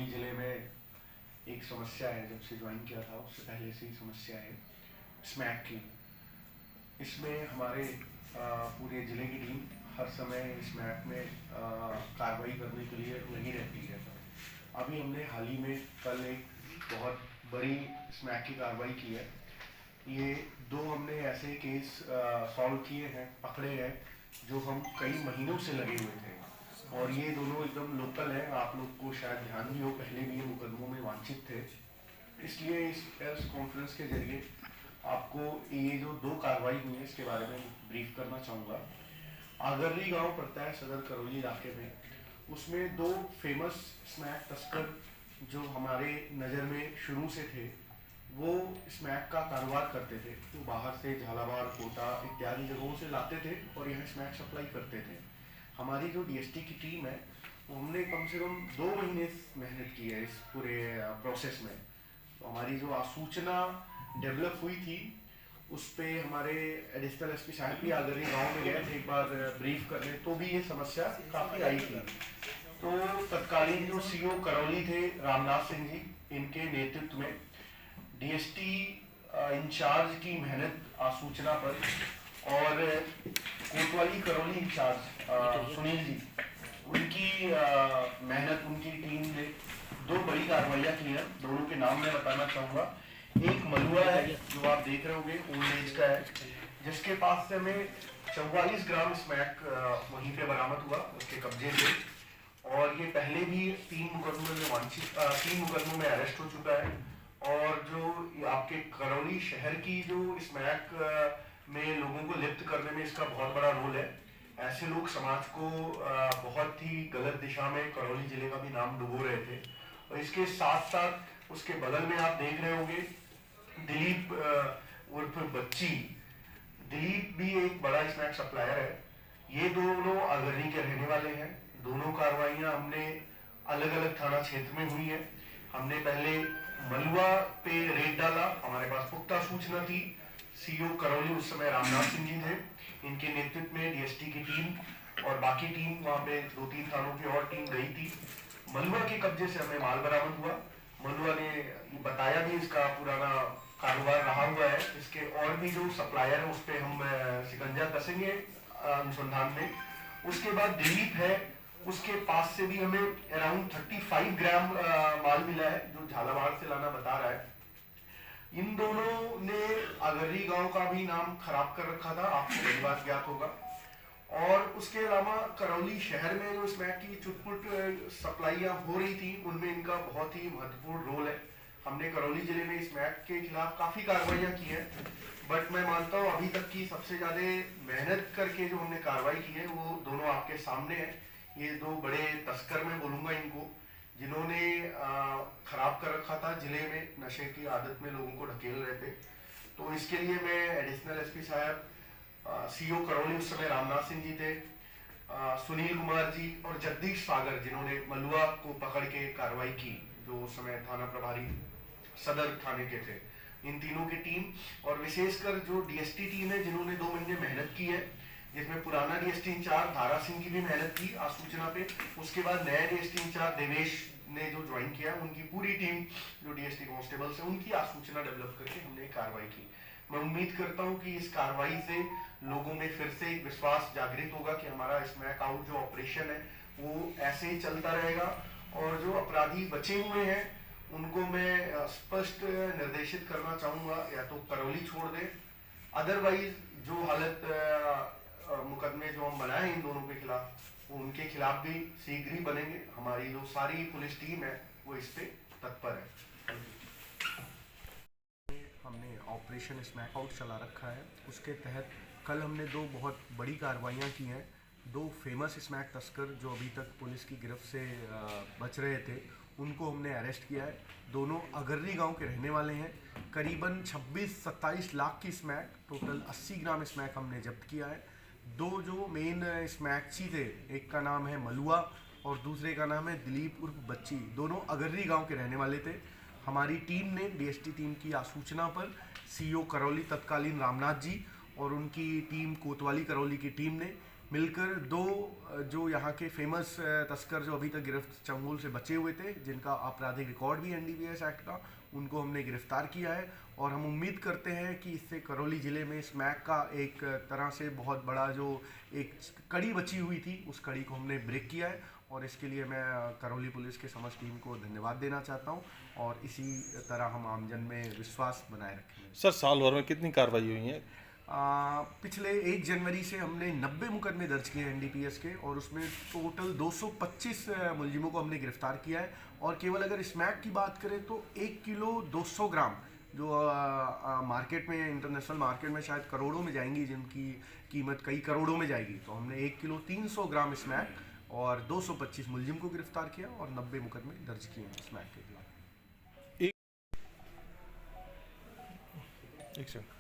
करौली ज़िले में एक समस्या है, जब से ज्वाइन किया था उससे पहले से ही समस्या है स्मैक की। इसमें हमारे पूरे ज़िले की टीम हर समय स्मैक में कार्रवाई करने के लिए लगी रहती है। अभी हमने हाल ही में कल एक बहुत बड़ी स्मैक की कार्रवाई की है। ये दो हमने ऐसे केस सॉल्व किए हैं, पकड़े हैं, जो हम कई महीनों से लगे हुए थे, और ये दोनों एकदम लोकल हैं। आप लोग को शायद ध्यान भी हो, पहले भी ये मुकदमों में वांछित थे। इसलिए इस प्रेस कॉन्फ्रेंस के जरिए आपको ये जो दो कार्रवाई हुई है इसके बारे में ब्रीफ करना चाहूँगा। आगर्री गांव पड़ता है सदर करौली इलाके में। उसमें दो फेमस स्मैक तस्कर जो हमारे नज़र में शुरू से थे, वो स्मैक का कारोबार करते थे। वो बाहर से झालावाड़, कोटा इत्यादि जगहों से लाते थे और यहाँ स्मैक सप्लाई करते थे। हमारी जो डीएसटी की टीम है, हमने कम से कम 2 महीने मेहनत की है इस पूरे प्रोसेस में। तो हमारी जो आसूचना डेवलप हुई थी, उस पर हमारे एडिशनल एसपी साहब भी आगरी गांव में गए थे एक बार ब्रीफ करने, तो भी ये समस्या काफ़ी आई थी। तो तत्कालीन जो सीओ करौली थे रामनाथ सिंह जी, इनके नेतृत्व में डीएसटी इंचार्ज की मेहनत आसूचना पर, और कोतवाली करौली इंचार्ज सुनील जी, उनकी मेहनत, उनकी टीम ने दो बड़ी कार्रवाइयाँ की हैं। दोनों के नाम मैं बताना चाहूँगा। एक मलुआ है जो आप देख रहे होंगे, ओल्ड एज का है, जिसके पास से हमें 44 ग्राम स्मैक वहीं पे बरामद हुआ उसके कब्जे से, और ये पहले भी 3 मुकदमों में अरेस्ट हो चुका है। और जो आपके करौली शहर की जो स्मैक में लोगों को लिप्त करने में इसका बहुत बड़ा रोल है। ऐसे लोग समाज को बहुत ही गलत दिशा में करौली जिले का भी नाम डुबो रहे थे। और इसके साथ साथ उसके बगल में आप देख रहे होंगे दिलीप उर्फ बच्ची। दिलीप भी एक बड़ा स्नैक सप्लायर है। ये दोनों आगरनी के रहने वाले हैं। दोनों कार्रवाइयां हमने अलग अलग थाना क्षेत्र में हुई है। हमने पहले मलुआ पे रेड डाला, हमारे पास पुख्ता सूचना थी। सीओ करौली उस समय रामनाथ सिंह जी थे, इनके नेतृत्व में डीएसटी की टीम और बाकी टीम वहां पे 2-3 थानों की और टीम गई थी। मलुआ के कब्जे से हमें माल बरामद हुआ। मलुआ ने बताया भी इसका पुराना कारोबार रहा हुआ है। इसके और भी जो सप्लायर है उस पर हम शिकंजा कसेंगे अनुसंधान में। उसके बाद दिलीप है, उसके पास से भी हमें अराउंड 35 ग्राम माल मिला है, जो झालावाड़ से लाना बता रहा है। इन दोनों ने आगर्री गांव का भी नाम खराब कर रखा था, आपको बड़ी बात ज्ञात होगा। और उसके अलावा करौली शहर में जो स्मैक की चुटपुट सप्लाइयाँ हो रही थी, उनमें इनका बहुत ही महत्वपूर्ण रोल है। हमने करौली जिले में स्मैक के खिलाफ काफ़ी कार्रवाइयाँ की हैं, बट मैं मानता हूँ अभी तक की सबसे ज़्यादा मेहनत करके जो हमने कार्रवाई की है वो दोनों आपके सामने है। ये दो बड़े तस्कर मैं बोलूँगा इनको, जिन्होंने खराब कर रखा था जिले में, नशे की आदत में लोगों को ढकेल रहे थे। तो इसके लिए मैं एडिशनल एसपी साहब, सीओ करौली उस समय रामनाथ सिंह जी थे, सुनील कुमार जी और जगदीश सागर, जिन्होंने मलुआ को पकड़ के कार्रवाई की, जो उस समय थाना प्रभारी सदर थाने के थे, इन तीनों की टीम, और विशेषकर जो डीएसटी टीम है जिन्होंने 2 महीने मेहनत की है, जिसमें पुराना डीएसटी इंचार्ज धारा सिंह की भी मेहनत की आसूचना पे। उसके बाद नया डीएसटी इंचार्ज देवेश ने जो ज्वाइन किया, उनकी पूरी टीम जो डीएसटी कांस्टेबल्स है, उनकी आसूचना डेवलप करके हमने कार्रवाई की। मैं उम्मीद करता हूं कि इस कार्रवाई से लोगों में फिर से एक विश्वास जागृत होगा कि हमारा स्मैक आउट जो ऑपरेशन है वो ऐसे ही चलता रहेगा, और जो अपराधी बचे हुए हैं उनको मैं स्पष्ट निर्देशित करना चाहूँगा, या तो करौली छोड़ दें, अदरवाइज जो हालत मुकदमे जो हम बनाए इन दोनों के खिलाफ, वो उनके खिलाफ भी शीघ्र ही बनेंगे। हमारी जो सारी पुलिस टीम है वो इस पे तत्पर है। हमने ऑपरेशन स्मैक आउट चला रखा है, उसके तहत कल हमने 2 बहुत बड़ी कार्रवाइयाँ की हैं। 2 फेमस स्मैक तस्कर जो अभी तक पुलिस की गिरफ्त से बच रहे थे, उनको हमने अरेस्ट किया है। दोनों अगर्री गांव के रहने वाले हैं। करीबन 26-27 लाख की स्मैक, टोटल 80 ग्राम स्मैक हमने जब्त किया है। 2 जो मेन स्मैकची थे, एक का नाम है मलुआ और दूसरे का नाम है दिलीप उर्फ बच्ची, दोनों अगर्री गांव के रहने वाले थे। हमारी टीम ने डीएसटी टीम की आसूचना पर सीओ करौली तत्कालीन रामनाथ जी और उनकी टीम कोतवाली करौली की टीम ने मिलकर दो जो यहाँ के फेमस तस्कर जो अभी तक गिरफ्त चंगुल से बचे हुए थे, जिनका आपराधिक रिकॉर्ड भी एनडीपीएस एक्ट का, उनको हमने गिरफ्तार किया है। और हम उम्मीद करते हैं कि इससे करौली ज़िले में स्मैक का एक तरह से बहुत बड़ा जो एक कड़ी बची हुई थी, उस कड़ी को हमने ब्रेक किया है। और इसके लिए मैं करौली पुलिस के समस्त टीम को धन्यवाद देना चाहता हूँ, और इसी तरह हम आमजन में विश्वास बनाए रखेंगे। सर साल भर में कितनी कार्रवाई हुई है? पिछले 1 जनवरी से हमने 90 मुकदमे दर्ज किए हैं एनडीपीएस के, और उसमें टोटल 225 मुलजिमों को हमने गिरफ्तार किया है। और केवल अगर स्मैक की बात करें तो 1 किलो 200 ग्राम जो मार्केट में, इंटरनेशनल मार्केट में शायद करोड़ों में जाएंगी, जिनकी कीमत कई करोड़ों में जाएगी, तो हमने 1 किलो 300 ग्राम स्मैक और 225 मुलजिम को गिरफ्तार किया और 90 मुकदमे दर्ज किए हैं स्मैक के खिलाफ। एक सेकंड।